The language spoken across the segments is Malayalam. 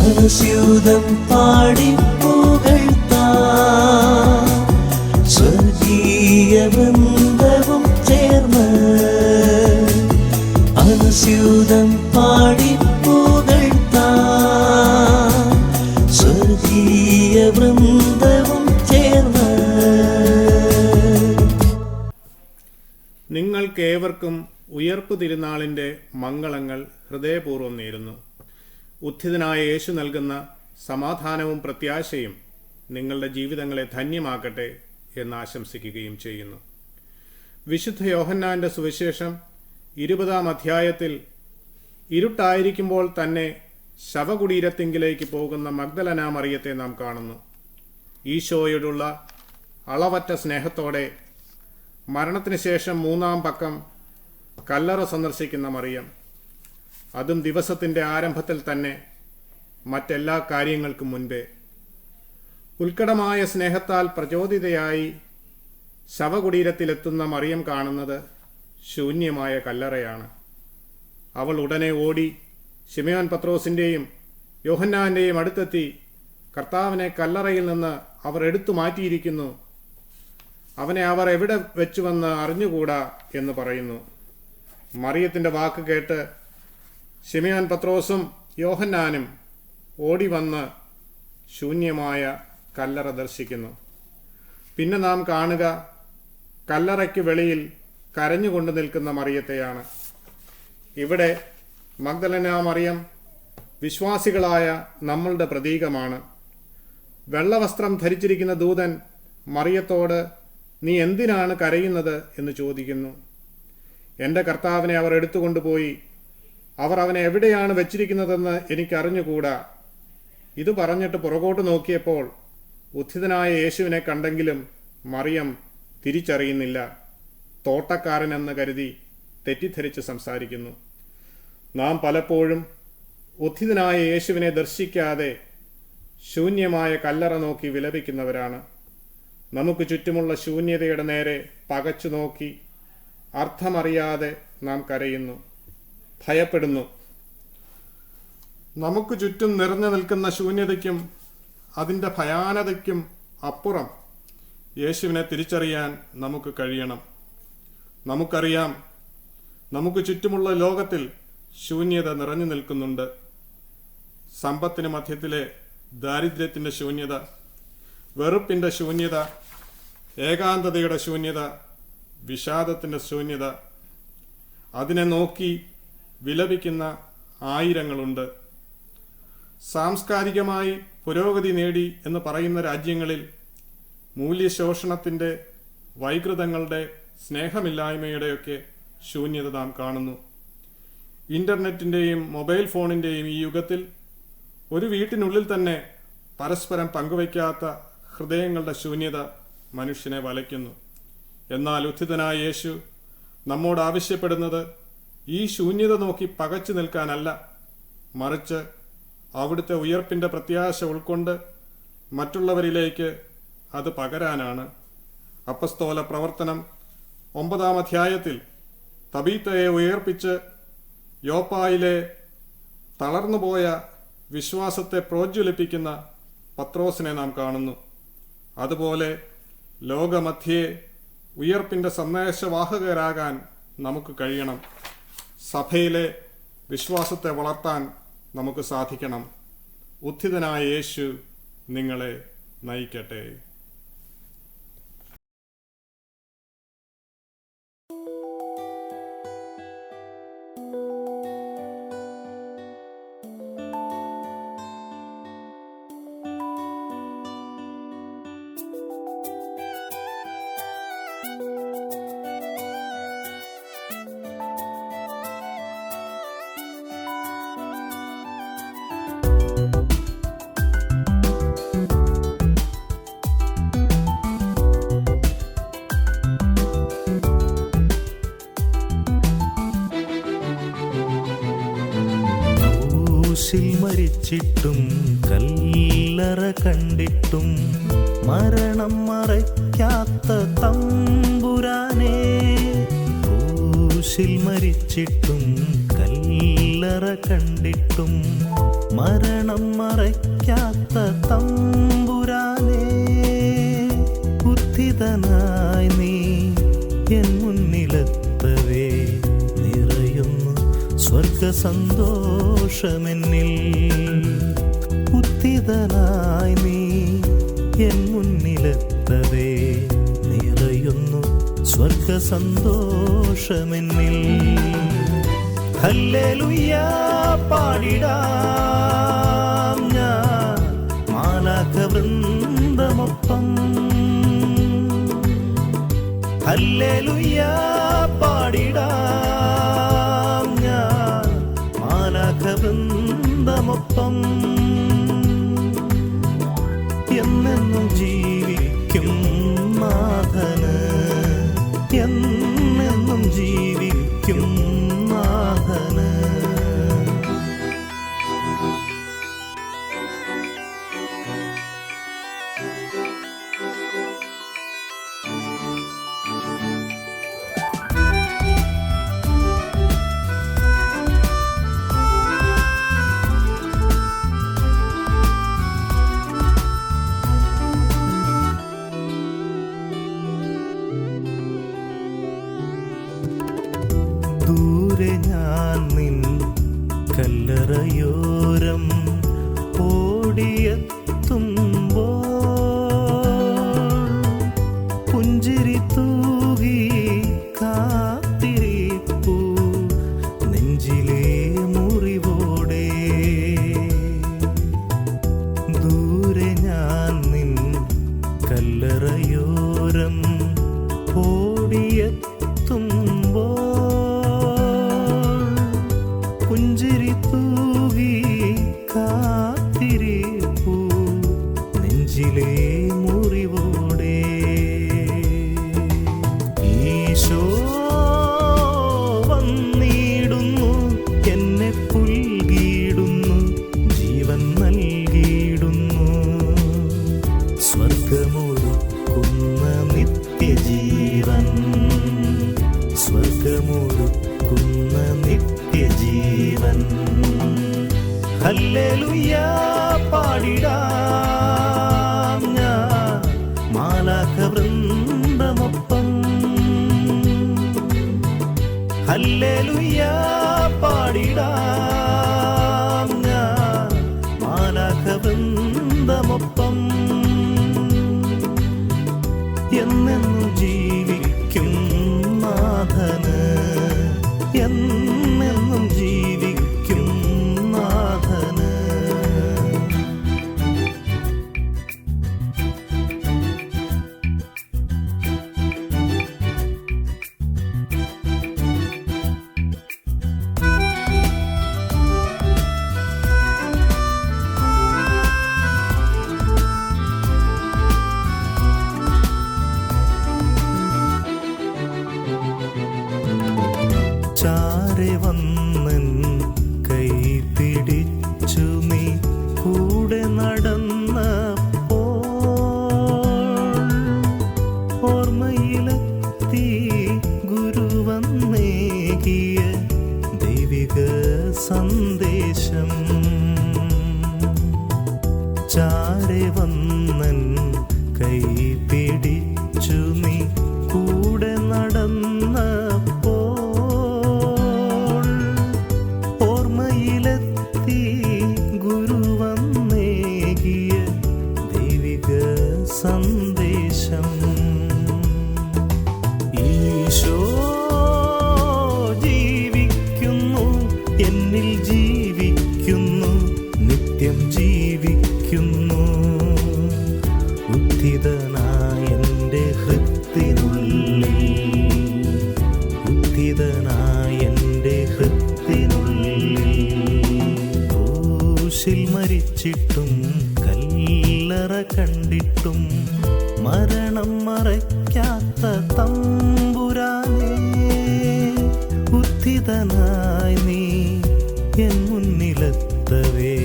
അനുസ്യൂതം പാടി പുകഴ്ത്താം, സ്വർഗീയ വൃന്ദവും ചേർന്ന് അനുസ്യൂതം പാടി പുകഴ്ത്താം, സ്വർഗീയ വൃന്ദവും ചേർന്ന്. നിങ്ങൾക്കേവർക്കും ഉയർപ്പ് തിരുനാളിൻ്റെ മംഗളങ്ങൾ ഹൃദയപൂർവ്വം നേരുന്നു. ഉത്ഥിതനായ യേശു നൽകുന്ന സമാധാനവും പ്രത്യാശയും നിങ്ങളുടെ ജീവിതങ്ങളെ ധന്യമാക്കട്ടെ എന്ന് ആശംസിക്കുകയും ചെയ്യുന്നു. വിശുദ്ധ യോഹന്നാൻ്റെ സുവിശേഷം 20-ാം അധ്യായത്തിൽ ഇരുട്ടായിരിക്കുമ്പോൾ തന്നെ ശവകുടീരത്തിങ്കിലേക്ക് പോകുന്ന മഗ്ദലന മറിയത്തെ നാം കാണുന്നു. ഈശോയോടുള്ള അളവറ്റ സ്നേഹത്തോടെ മരണത്തിന് ശേഷം 3-ാം പക്കം കല്ലറ സന്ദർശിക്കുന്ന മറിയം, അതും ദിവസത്തിൻ്റെ ആരംഭത്തിൽ തന്നെ, മറ്റെല്ലാ കാര്യങ്ങൾക്കും മുൻപേ. ഉത്കടമായ സ്നേഹത്താൽ പ്രചോദിതയായി ശവകുടീരത്തിലെത്തുന്ന മറിയം കാണുന്നത് ശൂന്യമായ കല്ലറയാണ്. അവൾ ഉടനെ ഓടി ശിമയോൻ പത്രോസിൻ്റെയും യോഹന്നാൻ്റെയും അടുത്തെത്തി, കർത്താവിനെ കല്ലറയിൽ നിന്ന് അവർ എടുത്തു മാറ്റിയിരിക്കുന്നു, അവനെ അവർ എവിടെ വെച്ചുവെന്ന് അറിഞ്ഞുകൂടാ എന്ന് പറയുന്നു. മറിയത്തിൻ്റെ വാക്ക് കേട്ട് ശിമയോൻ പത്രോസും യോഹന്നാനും ഓടി വന്ന് ശൂന്യമായ കല്ലറ ദർശിക്കുന്നു. പിന്നെ നാം കാണുക കല്ലറയ്ക്ക് വെളിയിൽ കരഞ്ഞുകൊണ്ട് നിൽക്കുന്ന മറിയത്തെയാണ്. ഇവിടെ മഗ്ദലന മറിയം വിശ്വാസികളായ നമ്മളുടെ പ്രതീകമാണ്. വെള്ളവസ്ത്രം ധരിച്ചിരിക്കുന്ന ദൂതൻ മറിയത്തോട് നീ എന്തിനാണ് കരയുന്നത് എന്ന് ചോദിക്കുന്നു. എൻ്റെ കർത്താവിനെ അവർ എടുത്തുകൊണ്ടുപോയി, അവർ അവനെ എവിടെയാണ് വെച്ചിരിക്കുന്നതെന്ന് എനിക്കറിഞ്ഞുകൂടാ. ഇത് പറഞ്ഞിട്ട് പുറകോട്ട് നോക്കിയപ്പോൾ ഉത്ഥിതനായ യേശുവിനെ കണ്ടെങ്കിലും മറിയം തിരിച്ചറിയുന്നില്ല. തോട്ടക്കാരനെന്ന് കരുതി തെറ്റിദ്ധരിച്ച് സംസാരിക്കുന്നു. നാം പലപ്പോഴും ഉത്ഥിതനായ യേശുവിനെ ദർശിക്കാതെ ശൂന്യമായ കല്ലറ നോക്കി വിലപിക്കുന്നവരാണ്. നമുക്ക് ചുറ്റുമുള്ള ശൂന്യതയുടെ നേരെ പകച്ചു നോക്കി അർത്ഥമറിയാതെ നാം കരയുന്നു, ഭയപ്പെടുന്നു. നമുക്ക് ചുറ്റും നിറഞ്ഞു നിൽക്കുന്ന ശൂന്യതയ്ക്കും അതിൻ്റെ ഭയാനതയ്ക്കും അപ്പുറം യേശുവിനെ തിരിച്ചറിയാൻ നമുക്ക് കഴിയണം. നമുക്കറിയാം, നമുക്ക് ചുറ്റുമുള്ള ലോകത്തിൽ ശൂന്യത നിറഞ്ഞു നിൽക്കുന്നുണ്ട്. സമ്പത്തിന് മധ്യത്തിലെ ദാരിദ്ര്യത്തിൻ്റെ ശൂന്യത, വെറുപ്പിൻ്റെ ശൂന്യത, ഏകാന്തതയുടെ ശൂന്യത, വിഷാദത്തിൻ്റെ ശൂന്യത. അതിനെ നോക്കി വിലപിക്കുന്ന ആയിരങ്ങളുണ്ട്. സാംസ്കാരികമായി പുരോഗതി നേടി എന്ന് പറയുന്ന രാജ്യങ്ങളിൽ മൂല്യശോഷണത്തിൻ്റെ, വൈകൃതങ്ങളുടെ, സ്നേഹമില്ലായ്മയുടെയൊക്കെ ശൂന്യത നാം കാണുന്നു. ഇൻ്റർനെറ്റിൻ്റെയും മൊബൈൽ ഫോണിൻ്റെയും ഈ യുഗത്തിൽ ഒരു വീട്ടിനുള്ളിൽ തന്നെ പരസ്പരം പങ്കുവയ്ക്കാത്ത ഹൃദയങ്ങളുടെ ശൂന്യത മനുഷ്യനെ വലയ്ക്കുന്നു. എന്നാൽ ഉത്ഥിതനായ യേശു നമ്മോട് ആവശ്യപ്പെടുന്നത് ഈ ശൂന്യത നോക്കി പകച്ചു നിൽക്കാനല്ല, മറിച്ച് അവിടുത്തെ ഉയർപ്പിൻ്റെ പ്രത്യാശ ഉൾക്കൊണ്ട് മറ്റുള്ളവരിലേക്ക് അത് പകരാനാണ്. അപ്പസ്തോല പ്രവർത്തനം 9-ാം അധ്യായത്തിൽ തബീത്തയെ ഉയർപ്പിച്ച് യോപ്പായിലെ തളർന്നുപോയ വിശ്വാസത്തെ പ്രോജ്വലിപ്പിക്കുന്ന പത്രോസിനെ നാം കാണുന്നു. അതുപോലെ ലോകമധ്യേ ഉയർപ്പിൻ്റെ സന്ദേശവാഹകരാകാൻ നമുക്ക് കഴിയണം. സഭയിലെ വിശ്വാസത്തെ വളർത്താൻ നമുക്ക് സാധിക്കണം. ഉത്ഥിതനായ യേശു നിങ്ങളെ നയിക്കട്ടെ. മരിച്ചിട്ടും കല്ലറ കണ്ടിട്ടും മരണം മറയ്ക്കാത്ത തമ്പുരാനെ, ക്രൂശിൽ മരിച്ചിട്ടും കല്ലറ കല്ലറ കണ്ടിട്ടും മരണം മറയ്ക്കാത്ത തമ്പുരാനേ, ഉത്ഥിതനായി നീ എൻ മുന്നിലെത്തവേ നിറയുന്നു സ്വർഗ സന്തോഷമെന്നിൽ. ഉത്ഥിതനായി നീ എൻ മുന്നിലെത്തവേ നിറയുന്നു സ്വർഗ സന്തോഷമെന്നിൽ. ഹല്ലേലൂയ പാടിടാം ഞാൻ മാലാഖവൃന്ദമൊപ്പം. ഹല്ലേലൂയ പാടിടാം ഞാൻ മാലാഖവൃന്ദമൊപ്പം. എന്നെന്നും ജീവിക്കും നാഥന്, എന്നെന്നും ജീവിക്കും നാഥന്. ദൂരെ ഞാൻ നിൻ കല്ലറയോരം ഓടിയെത്തുമ്പോൾ പുഞ്ചിരി തൂകി കാത്തിരിപ്പൂ നെഞ്ചിലെ മുറിവോടെ. ദൂരെ ഞാൻ നിൻ കല്ലറയോരം ഓടിയെത്തുമ്പോൾ പുഞ്ചിരി തൂകി കാത്തിരിപ്പൂ നെഞ്ചിലെ മുറിവോടെ. ഈശോ വന്നിടുന്നു, എന്നെ പുൽകിടുന്നു, ജീവൻ നൽകിയിടുന്നു. സ്വർഗമൊരുക്കുന്ന നിത്യജീവൻ, സ്വർഗമൊരുക്കുന്ന നിത്യജീവൻ. ഹല്ലേലൂയ പാടിടാം ഞാൻ മാലാഖവൃന്ദമൊപ്പം. ഹല്ലേലൂയ പാടിടാം ഞാൻ മാലാഖവൃന്ദമൊപ്പം. എന്നെന്നും ജീവിക്കും നാഥന്, എന്നെന്നും ജീവിക്കും നാഥന്. ചാരെ വന്നൻ കൈ പിടിച്ചു നീ കൂടെ നടന്നപ്പോൾ ഓർമ്മയിലെത്തി ഗുരുവന്നേകിയ ദൈവിക സന്ദേശം. ചാരെ വന്നൻ കൈ പിടിച്ചു നീ കൂടെ നടന്നപ്പോൾ ഓർമ്മയിലെത്തി ഗുരുവന്നേകിയ ദൈവിക സന്ദേശം. ഈശോ ജീവിക്കുന്നു, എന്നിൽ ജീവിക്കുന്നു, നിത്യം ജീവിക്കുന്നു. ഉത്ഥിതനായ എൻ്റെ ഹൃത്തിനുള്ളിൽ, ഉത്ഥിതനായ എൻ്റെ ഹൃത്തിനുള്ളിൽ. ക്രൂശിൽ മരിച്ചിട്ടും കല്ലറ കണ്ടിട്ടും മരണം മറയ്ക്കാത്ത തമ്പുരാനേ, ഉത്ഥിതനായി നീ എൻ മുന്നിലെത്തവേ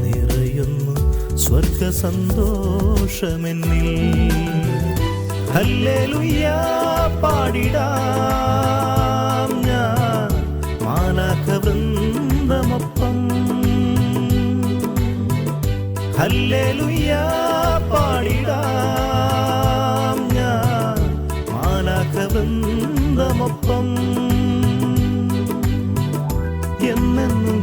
നിറയുന്നു സ്വർഗ സന്തോഷമെന്നിൽ. ഹല്ലേലൂയ പാടിടാം ഞാൻ മാലാഖവൃന്ദമൊപ്പം. മാലാഖവൃന്ദമൊപ്പം ഹല്ലേലൂയ പാടിടാം ഞാൻ മാലാഖവൃന്ദമൊപ്പം എന്നെന്നും